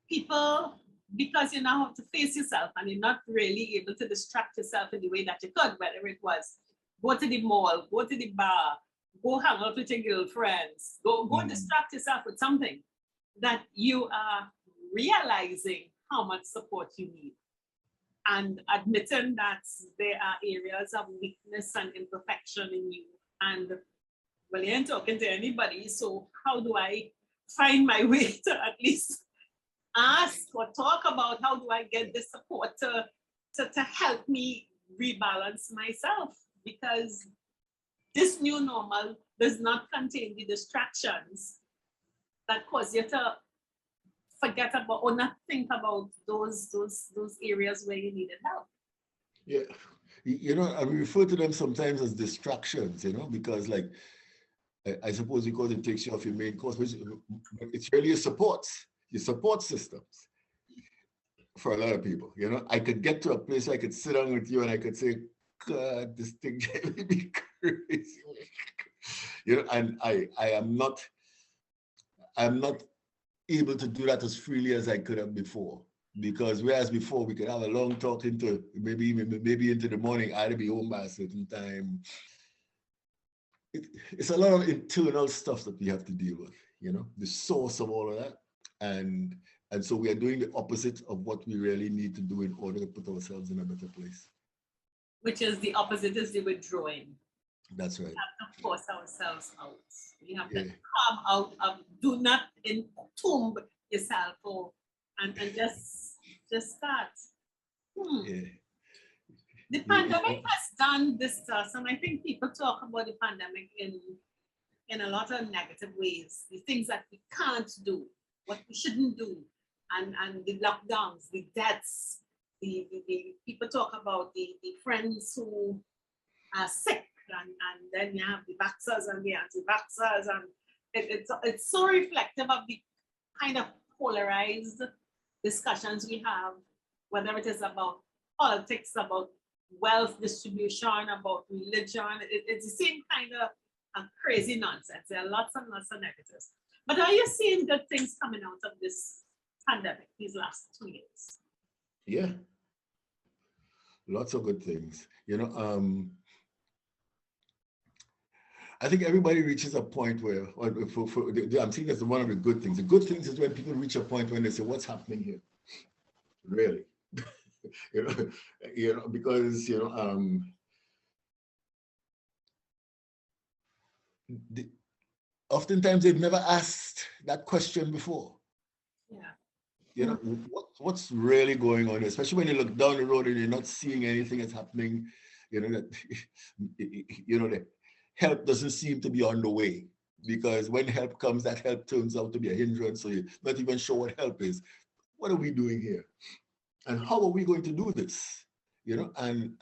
people, because you now have to face yourself and you're not really able to distract yourself in the way that you could, whether it was go to the mall, go to the bar, go hang out with your girlfriends, go distract yourself with something, that you are realizing how much support you need and admitting that there are areas of weakness and imperfection in you. And well, you ain't talking to anybody, so how do I find my way to at least ask or talk about how do I get the support to help me rebalance myself? Because this new normal does not contain the distractions that cause you to forget about or not think about those areas where you needed help. Yeah, you know, I refer to them sometimes as distractions, you know, because like, I suppose because it takes you off your main course, but it's really your support systems for a lot of people, you know. I could get to a place where I could sit down with you and I could say, God, this thing made me crazy. You know, and I'm not able to do that as freely as I could have before. Because whereas before we could have a long talk into maybe into the morning, I'd be home by a certain time. It's a lot of internal stuff that we have to deal with, you know, the source of all of that. And so we are doing the opposite of what we really need to do in order to put ourselves in a better place. Which is the opposite is the withdrawing. That's right. We have to force ourselves out. We have to come out of, do not entomb yourself and just start. Yeah. The pandemic has done this to us, and I think people talk about the pandemic in a lot of negative ways. The things that we can't do, what we shouldn't do, and the lockdowns, the deaths, the people talk about the friends who are sick, and then you have the vaxxers and the anti-vaxxers, and it's so reflective of the kind of polarized discussions we have, whether it is about politics, about wealth distribution, about religion. It's the same kind of crazy nonsense. There are lots and lots of negatives. But are you seeing good things coming out of this pandemic these last 2 years? Yeah, lots of good things. You know, I think everybody reaches a point where, I'm seeing that's one of the good things. The good things is when people reach a point when they say, what's happening here? Really? you know, because, you know, oftentimes they've never asked that question before. Yeah. You know, what's really going on, especially when you look down the road and you're not seeing anything that's happening, you know, that, you know, the help doesn't seem to be on the way, because when help comes, that help turns out to be a hindrance. So you're not even sure what help is. What are we doing here? And how are we going to do this? You know, and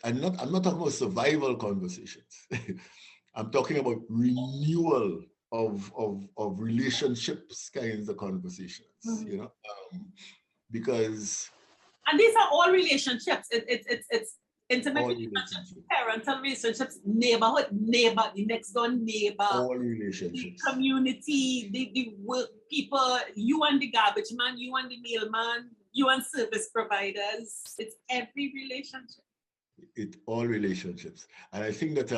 I'm not talking about survival conversations. I'm talking about renewal of relationships kinds of conversations, you know, because. And these are all relationships. It's intimate relationships, parental relationships, neighborhood, the next door neighbor, all relationships, the community, the work people, you and the garbage man, you and the mailman, you and service providers. It's every relationship. It's all relationships. And I think that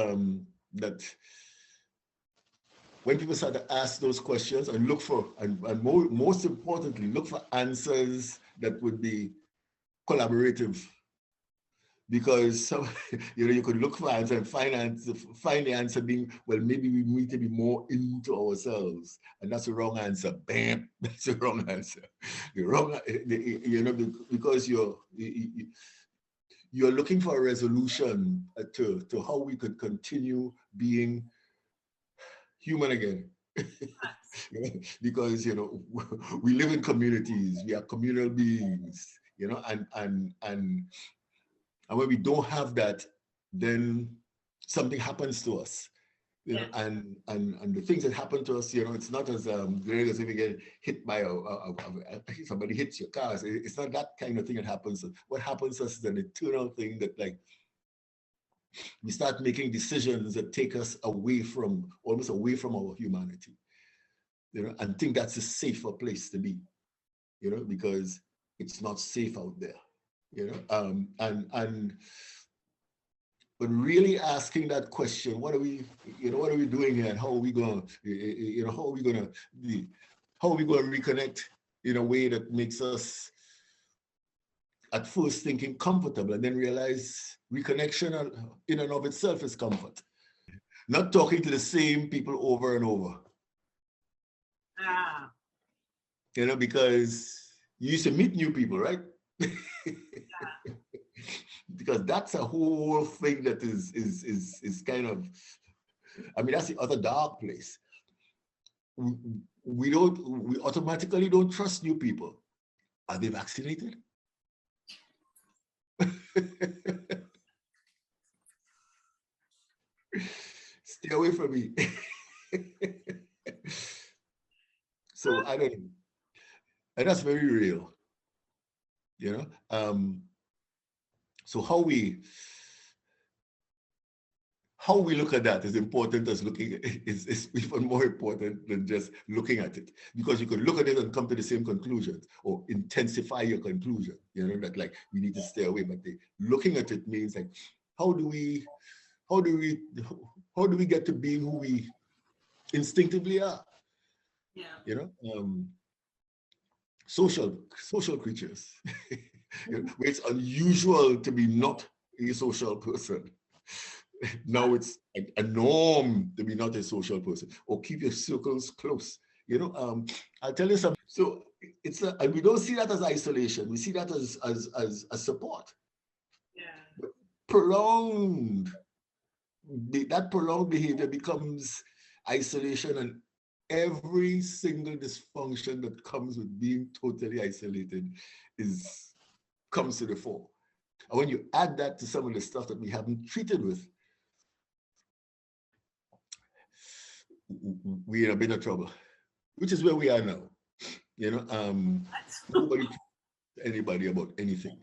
that when people start to ask those questions and look for, and most importantly, look for answers that would be collaborative. Because some, you know, you could look for answer and find the answer being, well, maybe we need to be more into ourselves, and that's the wrong answer. Bam, that's the wrong answer. The wrong, you know, because you're looking for a resolution to how we could continue being human again. You know, because, you know, we live in communities, we are communal beings, you know, and when we don't have that, then something happens to us. you know, and the things that happen to us, you know, it's not as great as if you get hit by somebody hits your car. It's not that kind of thing that happens. What happens to us is an eternal thing that, like, we start making decisions that take us almost away from our humanity, you know, and think that's a safer place to be, you know, because it's not safe out there, you know, but really asking that question, what are we doing here, and how are we going to reconnect in a way that makes us at first thinking comfortable, and then realize reconnection in and of itself is comfort. Not talking to the same people over and over. You know, because you used to meet new people, right? Because that's a whole thing that is kind of, I mean, that's the other dark place. We automatically don't trust new people. Are they vaccinated? Stay away from me. So I don't know. And that's very real, you know. So how we look at that is important as is even more important than just looking at it, because you could look at it and come to the same conclusion or intensify your conclusion, you know, that like we need to stay away. But looking at it means like, how do we get to being who we instinctively are? Yeah. You know, social creatures. You know, where it's unusual to be not a social person. Now it's a norm to be not a social person, or keep your circles close. You know, I'll tell you something. So and we don't see that as isolation. We see that as support. Yeah. That prolonged behavior becomes isolation, and every single dysfunction that comes with being totally isolated comes to the fore. And when you add that to some of the stuff that we haven't treated with, we're in a bit of trouble, which is where we are now. You know, nobody tells anybody about anything.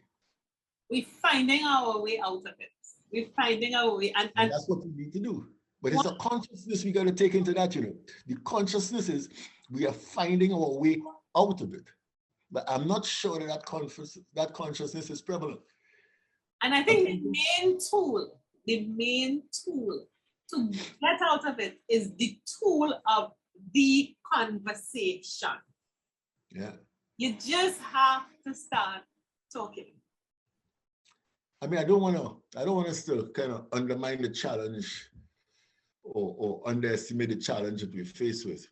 We're finding our way out of it. We're finding our way, and that's what we need to do. But it's a consciousness we got to take into that, you know. The consciousness is we are finding our way out of it. But I'm not sure that consciousness is prevalent. And I think the main tool to get out of it is the tool of the conversation. Yeah. You just have to start talking. I mean, I don't want us to kind of undermine the challenge or underestimate the challenge that we're faced with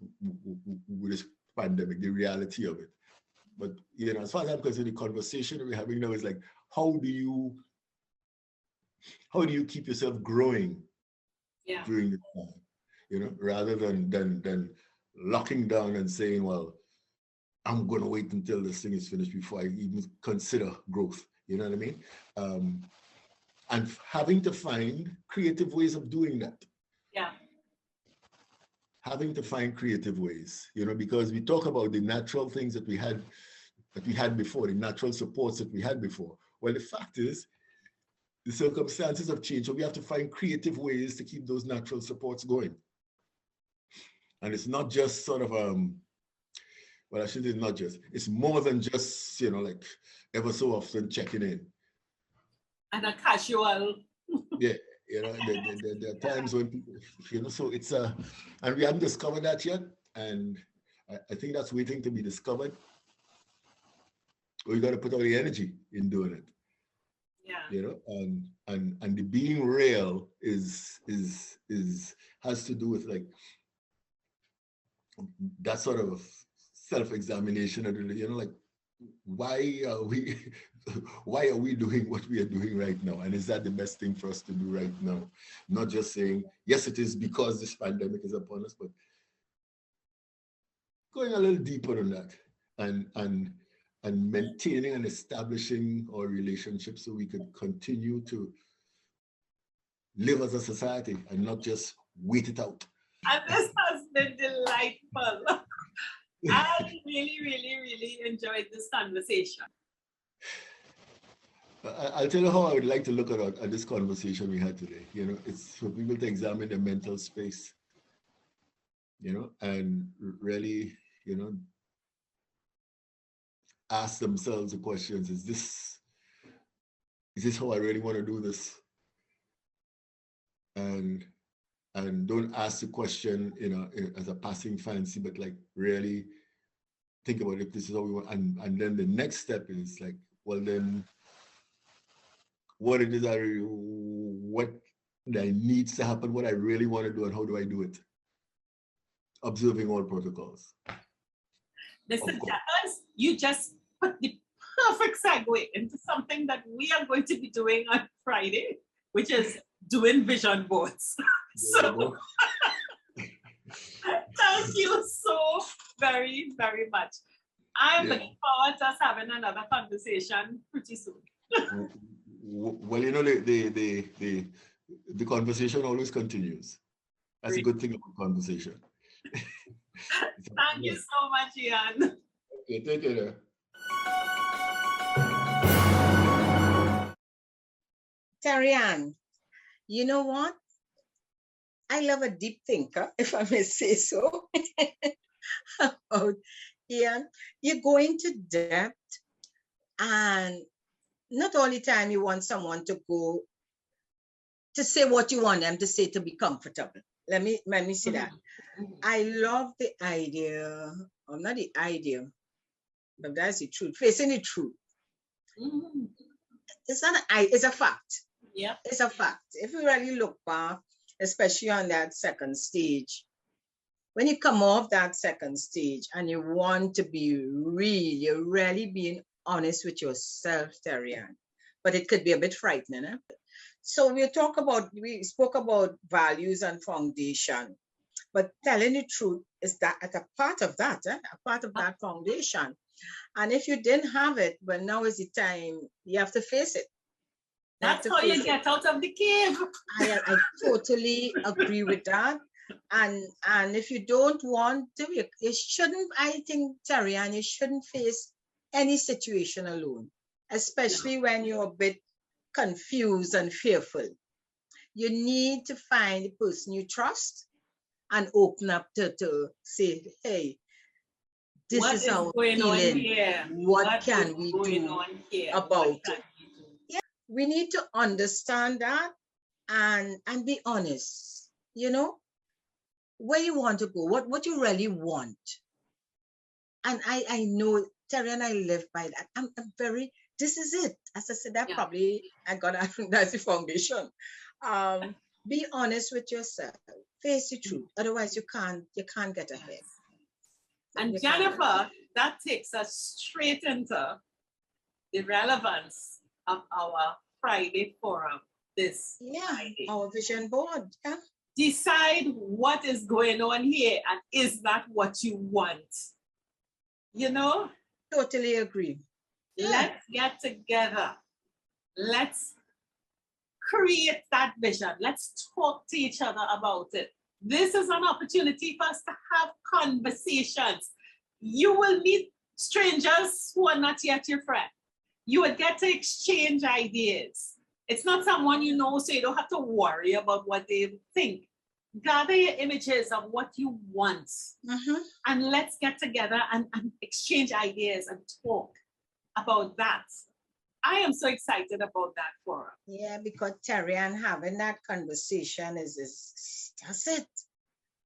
this pandemic, the reality of it. But, you know, as far as I'm concerned, the conversation that we're having now is like, how do you keep yourself growing during this time? You know, rather than locking down and saying, well, I'm going to wait until this thing is finished before I even consider growth. You know what I mean? And having to find creative ways of doing that. Yeah. Having to find creative ways, you know, because we talk about the natural things that we had before, the natural supports that we had before. Well, the fact is, the circumstances have changed, so we have to find creative ways to keep those natural supports going. And it's not just sort of, well, I shouldn't say not just, it's more than just, you know, like ever so often checking in. And a casual. Yeah. You know, there are times when people, you know, so it's and we haven't discovered that yet. And I think that's waiting to be discovered. We got to put all the energy in doing it. Yeah. You know, and the being real has to do with like that sort of self-examination, you know, like why are we doing what we are doing right now? And is that the best thing for us to do right now? Not just saying, yes, it is because this pandemic is upon us, but going a little deeper than that and maintaining and establishing our relationships so we could continue to live as a society and not just wait it out. And this has been delightful. I really, really, really enjoyed this conversation. I'll tell you how I would like to look at this conversation we had today. It's for people to examine their mental space, and really, ask themselves the questions: Is this how I really want to do this? And don't ask the question, as a passing fancy, but like really think about if this is how we want. And then the next step is like, well, then what it is what that needs to happen, what I really want to do, and how do I do it? Observing all protocols. Listen, Jackers, you just put the perfect segue into something that we are going to be doing on Friday, which is doing vision boards. So thank you so very, very much. I'm looking forward to us having another conversation pretty soon. Well, the conversation always continues. That's a good thing about conversation. Thank you so much, Ian. Okay, take care. Terri-Ann, you know what? I love a deep thinker, if I may say so. About Ian, you go into depth, and not all the time you want someone to go to say what you want them to say to be comfortable. Let me say that. I love the idea, or not the idea, but that's the truth, facing the truth. It's not it's a fact. Yeah, it's a fact. If you really look back, especially on that second stage, when you come off that second stage and you want to be real, you're really being honest with yourself, Terri-Ann. But it could be a bit frightening. So we spoke about values and foundation, but telling the truth is that at a part of that, a part of that foundation. And if you didn't have it, well, now is the time you have to face it. That's how you get out of the cave. I totally agree with that. And if you don't want to, you shouldn't, I think, Terri-Ann, you shouldn't face any situation alone, especially when you're a bit confused and fearful. You need to find the person you trust and open up to say, hey, this is how we're feeling. What can we do about it? Yeah, we need to understand that and be honest, where you want to go, what you really want. And I know, Terri-Ann, I live by that. I'm very, this is it. As I said, that's the foundation. Be honest with yourself. Face the truth. Otherwise, you can't get ahead. And Jennifer, that takes us straight into the relevance of our Friday forum this Friday. Our vision board. Yeah. Decide what is going on here, and is that what you want? Totally agree. Let's get together. Let's create that vision. Let's talk to each other about it. This is an opportunity for us to have conversations. You will meet strangers who are not yet your friend. You will get to exchange ideas. It's not someone you know, so you don't have to worry about what they think. Gather your images of what you want, and let's get together and exchange ideas and talk about that. I am so excited about that forum. Yeah, because Terri-Ann, having that conversation is that's it.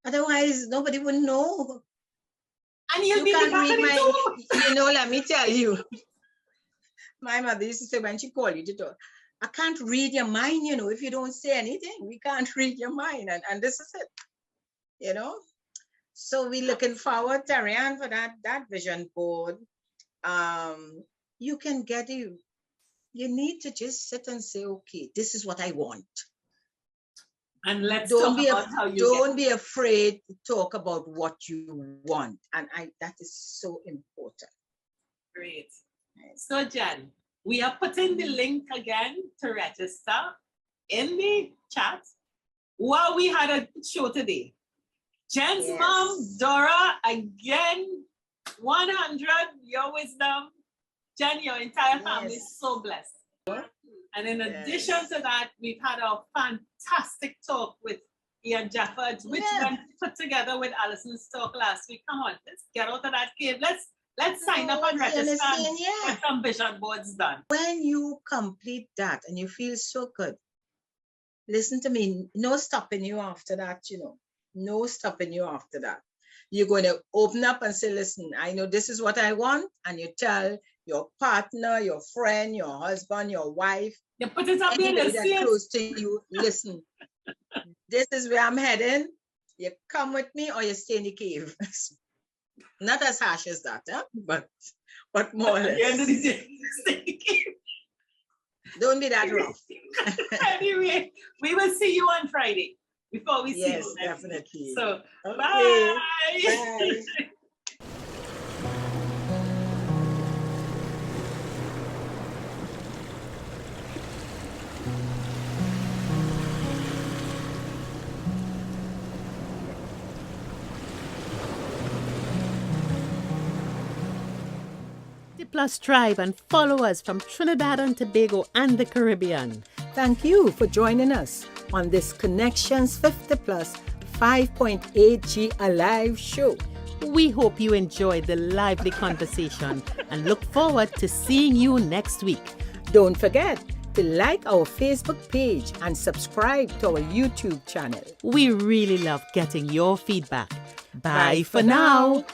Otherwise, nobody would know. And you can't read my, let me tell you. My mother used to say when she called you to talk, I can't read your mind, if you don't say anything, we can't read your mind. And this is it, So we're looking forward, Terri-Ann, for that vision board. You can get you need to just sit and say, okay, this is what I want. And let's talk about how you don't be afraid to talk about what you want. And that is so important. Great. So Jen, we are putting the link again to register in the chat. Wow, we had a show today. Jen's Yes. mom, Dora, again, 100, your wisdom. Jen, your entire family Yes. is so blessed. And in Yes. addition to that, we've had a fantastic talk with Ian Jeffords, which Yeah. went put together with Allison's talk last week. Come on, let's get out of that cave. Let's sign up and You register understand? and Yeah. get some vision boards done. When you complete that and you feel so good, listen to me, no stopping you after that, you know, no stopping you after that. You're going to open up and say, listen, I know this is what I want. And you tell your partner, your friend, your husband, your wife, You put it up in anybody the that's same. close to you, listen, this is where I'm heading. You come with me or you stay in the cave. Not as harsh as that, huh? but more or At the end of the less. day, stay in the cave. Don't be that rough. Anyway, we will see you on Friday before we see Yes, you next week. definitely. So, Okay. bye. Bye. Plus Tribe and follow us from Trinidad and Tobago and the Caribbean. Thank you for joining us on this Connections 50 Plus 5.8G Alive show. We hope you enjoyed the lively conversation and look forward to seeing you next week. Don't forget to like our Facebook page and subscribe to our YouTube channel. We really love getting your feedback. Bye for now.